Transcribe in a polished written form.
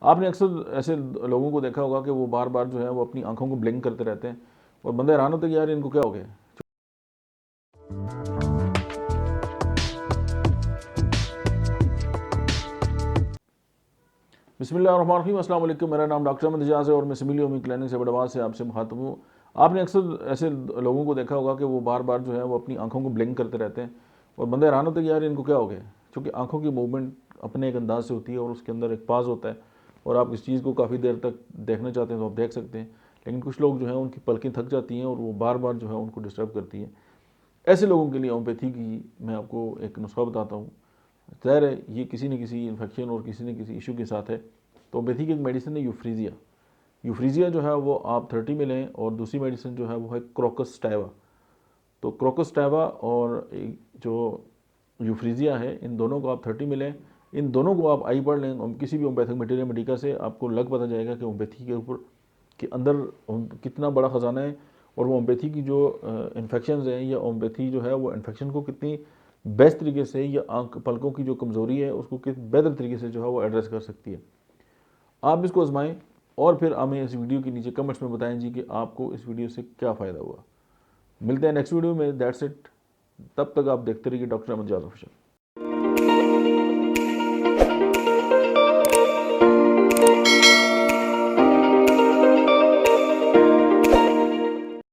आपने अक्सर ऐसे लोगों को देखा होगा कि वो बार बार जो है वो अपनी आंखों को ब्लिंक करते रहते हैं और बंदे हैरान होते हैं कि यार इनको क्या हो गया। बिस्मिल्लाहिर्रहमानिर्रहीम, अस्सलाम वालेकुम। मेरा नाम डॉक्टर अहमद इजाज़ है और मैं सिविल होमियो क्लिनिक से बड़वाल से आपसे मुखातब हूँ। आपने अक्सर ऐसे लोगों को देखा होगा कि वो बार बार जो है वो अपनी आंखों को ब्लिंक करते रहते हैं और बंदे हैरान होते हैं कि यार इनको क्या हो गया। क्योंकि आंखों की मूवमेंट अपने एक अंदाज से होती है और उसके अंदर एक पाज होता है और आप इस चीज़ को काफ़ी देर तक देखना चाहते हैं तो आप देख सकते हैं, लेकिन कुछ लोग जो हैं उनकी पलकें थक जाती हैं और वो बार बार जो है उनको डिस्टर्ब करती हैं। ऐसे लोगों के लिए होम्योपैथी की मैं आपको एक नुस्खा बताता हूँ। ज़ाहिर है ये किसी न किसी इन्फेक्शन और किसी न किसी इशू के साथ है। तो होम्योपैथी की एक मेडिसिन है यूफ्रीजिया। यूफ्रीजिया जो है वो आप 30 में लें और दूसरी मेडिसिन जो है वो है क्रोकस स्टैवा। तो क्रोकस स्टैवा और जो यूफ्रीजिया है, इन दोनों को आप 30 में लें। इन दोनों को आप आई पढ़ लें और किसी भी होम्योपैथिक मटीरियल मेडिका से आपको लग पता जाएगा कि होम्योपैथी के ऊपर के अंदर कितना बड़ा ख़जाना है और वो होम्योपैथी की जो इन्फेक्शन हैं या होम्योपैथी जो है वो इन्फेक्शन को कितनी बेस्ट तरीके से या आंख पलकों की जो कमज़ोरी है उसको किस बेहतर तरीके से जो है वो एड्रेस कर सकती है। आप इसको आजमाएं और फिर हमें इस वीडियो के नीचे कमेंट्स में बताएं जी कि आपको इस वीडियो से क्या फ़ायदा हुआ। मिलते हैं नेक्स्ट वीडियो में। That's it. तब तक आप देखते रहिए डॉक्टर अहमद इजाज़ ऑफिशियल।